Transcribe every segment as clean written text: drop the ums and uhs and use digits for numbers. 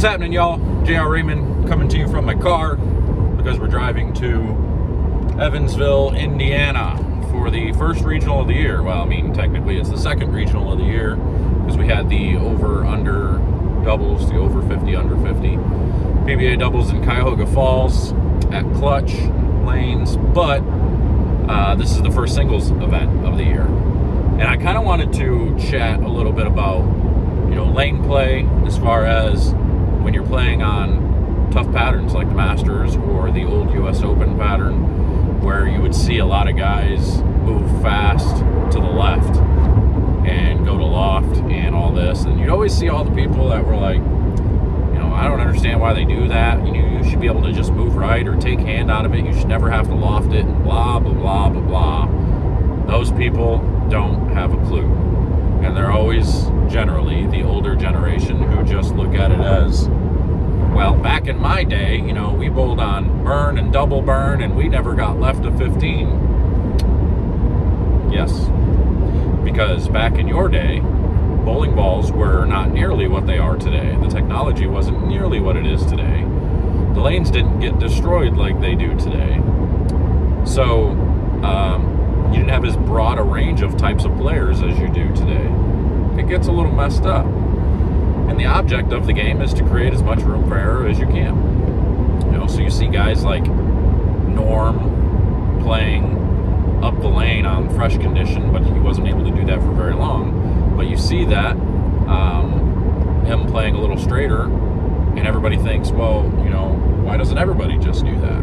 What's happening, y'all? J.R. Raymond coming to you from my car because we're driving to Evansville, Indiana for the first regional of the year. Well, I mean, technically it's the second regional of the year because we had the over-under doubles, the over 50, under 50 PBA doubles in Cuyahoga Falls at Clutch Lanes, but this is the first singles event of the year. And I kind of wanted to chat a little bit about, lane play as far as when you're playing on tough patterns like the Masters or the old US Open pattern, where you would see a lot of guys move fast to the left and go to loft and all this. And you'd always see all the people that were like, I don't understand why they do that. You should be able to just move right or take hand out of it. You should never have to loft it and blah, blah, blah, blah, blah. Those people don't have a clue. And they're always generally the older generation who just look at it as, well, back in my day, we bowled on burn and double burn and we never got left of 15. Yes, because back in your day, bowling balls were not nearly what they are today. The technology wasn't nearly what it is today. The lanes didn't get destroyed like they do today. So, you didn't have as broad a range of types of players as you do today. It gets a little messed up. And the object of the game is to create as much room for error as you can. So you see guys like Norm playing up the lane on fresh condition, but he wasn't able to do that for very long. But you see that, him playing a little straighter, and everybody thinks, well, why doesn't everybody just do that?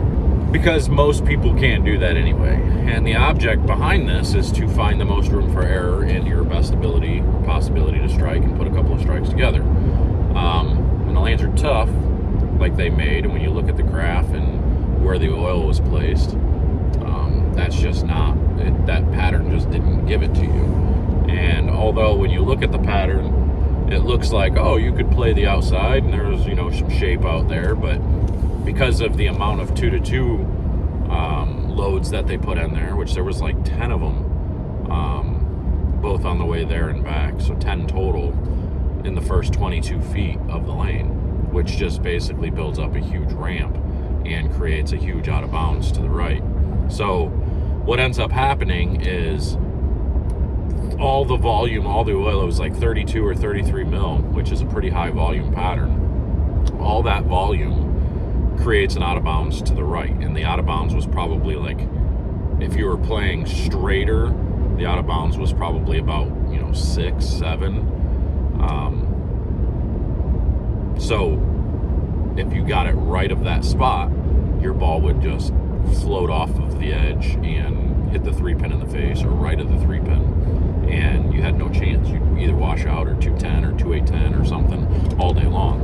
Because most people can't do that anyway. And the object behind this is to find the most room for error and your best ability or possibility to strike and put a couple of strikes together. When the lanes are tough, like they made, and when you look at the graph and where the oil was placed, that's just not, that pattern just didn't give it to you. And although when you look at the pattern, it looks like, you could play the outside and there's, some shape out there, but because of the amount of 2-to-2 loads that they put in there, which there was like 10 of them, both on the way there and back, so 10 total in the first 22 feet of the lane, which just basically builds up a huge ramp and creates a huge out of bounds to the right. So what ends up happening is all the volume, all the oil, it was like 32 or 33 mil, which is a pretty high volume pattern. All that volume creates an out of bounds to the right, and the out of bounds was probably like, if you were playing straighter, the out of bounds was probably about 6, 7. So if you got it right of that spot, your ball would just float off of the edge and hit the 3-pin in the face or right of the 3-pin, and you had no chance. You'd either wash out or 210 or 2810 or something all day long,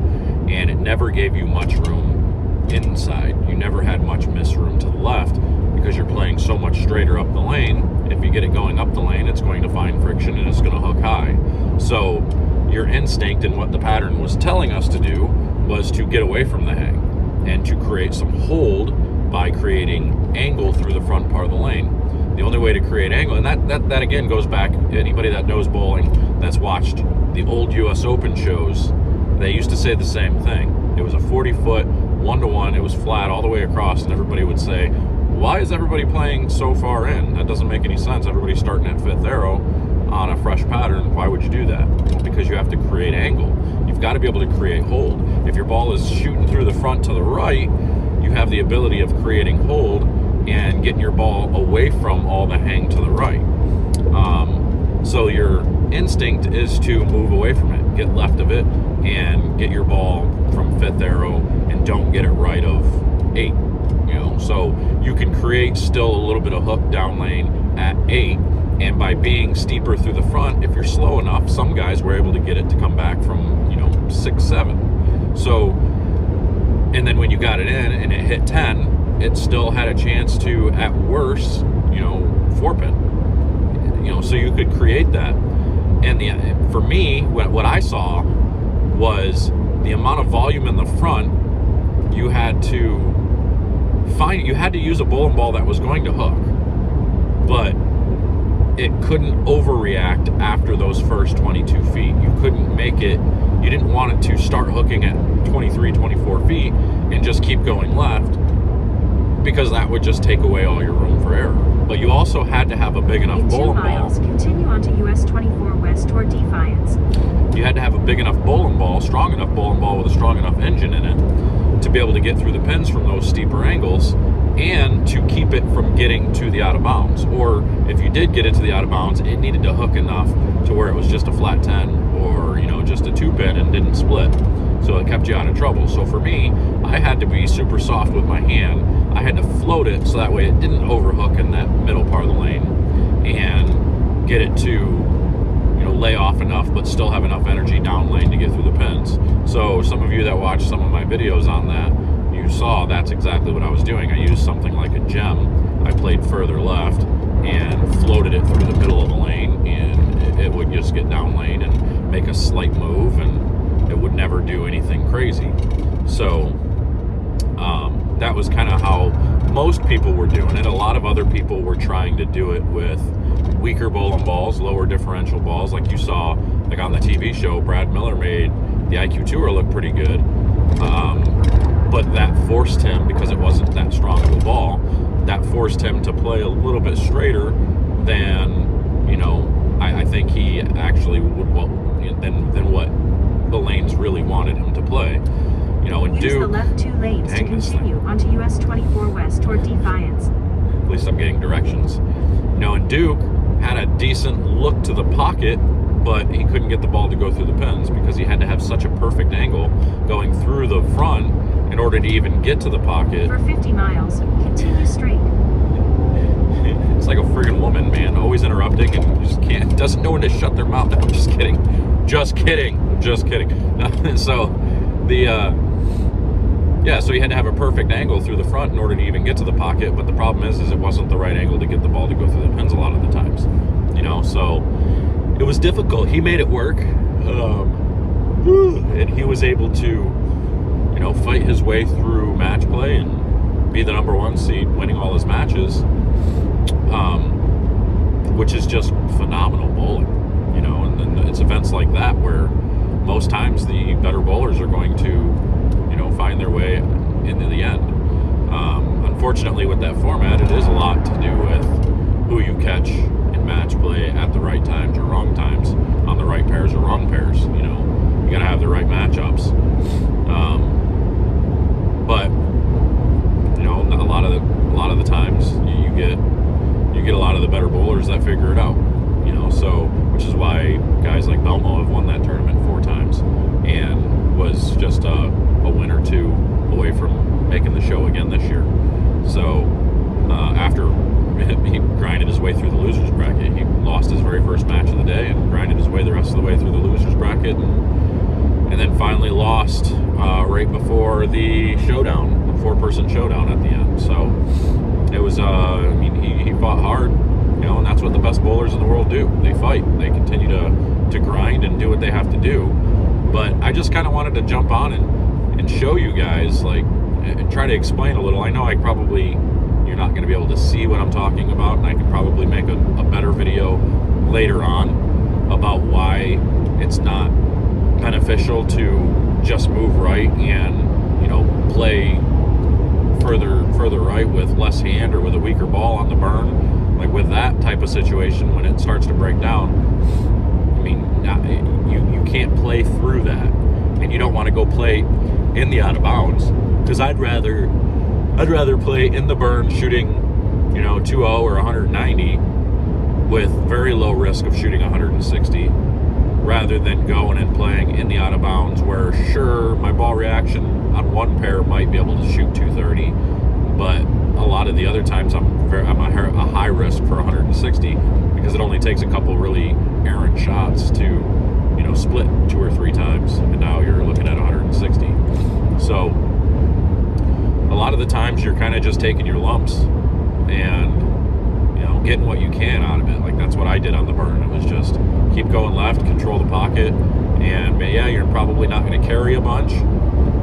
and it never gave you much room inside. You never had much miss room to the left because you're playing so much straighter up the lane. If you get it going up the lane, it's going to find friction and it's going to hook high. So your instinct and what the pattern was telling us to do was to get away from the hang and to create some hold by creating angle through the front part of the lane. The only way to create angle, and that again goes back, anybody that knows bowling, that's watched the old US Open shows, they used to say the same thing. It was a 40-foot 1-to-1, it was flat all the way across, and everybody would say, why is everybody playing so far in? That doesn't make any sense. Everybody's starting at 5th arrow on a fresh pattern. Why would you do that? Well, because you have to create angle. You've got to be able to create hold. If your ball is shooting through the front to the right, you have the ability of creating hold and getting your ball away from all the hang to the right. So your instinct is to move away from it, get left of it, and get your ball from 5th arrow and don't get it right of 8. So you can create still a little bit of hook down lane at 8, and by being steeper through the front, if you're slow enough, some guys were able to get it to come back from 6, 7. So, and then when you got it in and it hit 10, it still had a chance to, at worst, 4-pin. So you could create that. And for me, what I saw was the amount of volume in the front. You had to use a bowling ball that was going to hook, but it couldn't overreact after those first 22 feet. You couldn't make it, you didn't want it to start hooking at 23, 24 feet and just keep going left, because that would just take away all your room for error. But you also had to have a big enough bowling ball. Continue onto US 24 West toward Defiance. You had to have a big enough bowling ball, strong enough bowling ball with a strong enough engine in it to be able to get through the pins from those steeper angles and to keep it from getting to the out of bounds. Or if you did get it to the out of bounds, it needed to hook enough to where it was just a flat 10 or, you know, just a 2-pin and didn't split. So it kept you out of trouble. So for me, I had to be super soft with my hand. I had to float it so that way it didn't overhook in that middle part of the lane and get it to, you know, lay off enough but still have enough energy down lane to get through the pins. So some of you that watched some of my videos on that, you saw that's exactly what I was doing. I used something like a gem. I played further left and floated it through the middle of the lane, and it would just get down lane and make a slight move, and it would never do anything crazy. So that was kind of how most people were doing it. A lot of other people were trying to do it with weaker bowling balls, lower differential balls, like you saw like on the TV show. Brad Miller made the IQ Tour look pretty good, but that forced him, because it wasn't that strong of a ball, that forced him to play a little bit straighter than, you know, I think he actually would, than what the lanes really wanted him to play. You know, and use the left 2 lanes to continue onto US 24 West toward Defiance. At least I'm getting directions. You know, and Duke had a decent look to the pocket, but he couldn't get the ball to go through the pins because he had to have such a perfect angle going through the front in order to even get to the pocket. For 50 miles, continue straight. It's like a friggin' woman, man, always interrupting and just can't, doesn't know when to shut their mouth. No, I'm just kidding. Just kidding. Just kidding. So so he had to have a perfect angle through the front in order to even get to the pocket, but the problem is it wasn't the right angle to get the ball to go through the pins a lot of the times, you know, so it was difficult. He made it work, and he was able to, you know, fight his way through match play and be the #1 seed, winning all his matches, which is just phenomenal bowling, you know, and it's events like that where most times the better bowlers are going to, you know, find their way into the end. Unfortunately, with that format, it is a lot to do with who you catch in match play at the right times or wrong times, on the right pairs or wrong pairs. You know, you got to have the right matchups. But you know, a lot of the times you get a lot of the better bowlers that figure it out. You know, so which is why guys like Belmo have won that tournament 4 times and was just a win or 2 away from making the show again this year. So after he grinded his way through the losers bracket, he lost his very first match of the day and grinded his way the rest of the way through the losers bracket, and then finally lost right before the showdown, the 4-person showdown at the end. So it was I mean, he fought hard, you know, and that's what the best bowlers in the world do. They fight. They continue to grind and do what they have to do. But I just kind of wanted to jump on and show you guys, like, and try to explain a little. I know you're not going to be able to see what I'm talking about, and I can probably make a better video later on about why it's not beneficial to just move right and, you know, play further right with less hand or with a weaker ball on the burn. Like with that type of situation, when it starts to break down, I mean, you can't play through that, and you don't want to go play in the out of bounds, because I'd rather play in the burn shooting, you know, 2-0 or 190 with very low risk of shooting 160, rather than going and playing in the out of bounds where, sure, my ball reaction on one pair might be able to shoot 230, but a lot of the other times I'm a high risk for 160, because it only takes a couple really errant shots to, you know, split 2 or 3 times, and now you're looking at 160. So a lot of the times you're kind of just taking your lumps and, you know, getting what you can out of it. Like that's what I did on the burn. It was just keep going left, control the pocket, and yeah, you're probably not going to carry a bunch,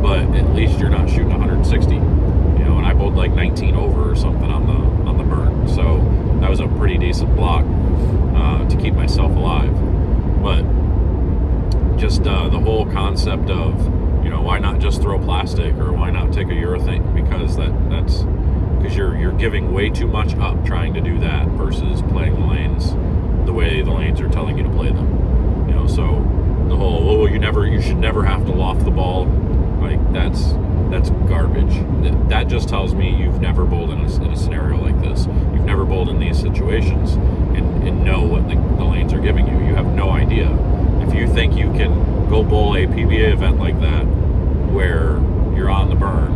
but at least you're not shooting 160. You know, and I bowled like 19 over or something on the burn, so that was a pretty decent block. concept of, why not just throw plastic, or why not take a urethane, because that's because you're giving way too much up trying to do that versus playing the lanes the way the lanes are telling you to play them. So the whole, you should never have to loft the ball, like that's garbage. That just tells me you've never bowled in a scenario like this. You've never bowled in these situations and know what the lanes are giving you. You have no idea. If you think you can go bowl a PBA event like that where you're on the burn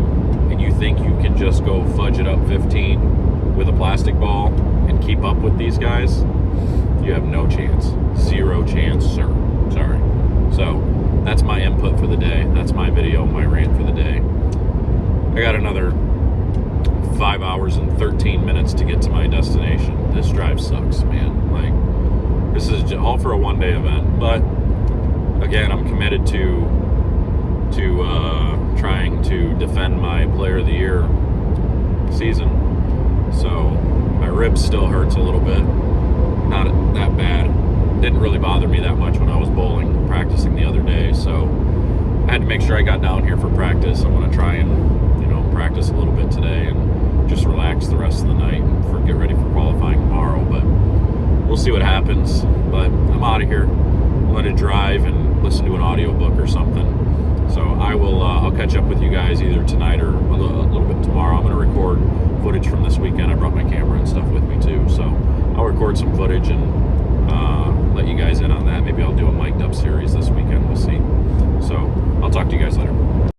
and you think you can just go fudge it up 15 with a plastic ball and keep up with these guys, you have no chance. Zero chance, sir. Sorry. So that's my input for the day. That's my video, my rant for the day. I got another 5 hours and 13 minutes to get to my destination. This drive sucks, man. Like, this is all for a one-day event. But again, I'm committed to trying to defend my Player of the Year season. So my ribs still hurts a little bit. Not that bad. Didn't really bother me that much when I was bowling, practicing the other day. So I had to make sure I got down here for practice. I'm going to try and practice a little bit today and just relax the rest of the night and get ready for qualifying tomorrow. But we'll see what happens. But I'm out of here. I'm going to drive and listen to an audiobook or something. So I'll catch up with you guys either tonight or a little bit tomorrow. I'm going to record footage from this weekend. I brought my camera and stuff with me too. So I'll record some footage and let you guys in on that. Maybe I'll do a mic'd up series this weekend. We'll see. So I'll talk to you guys later.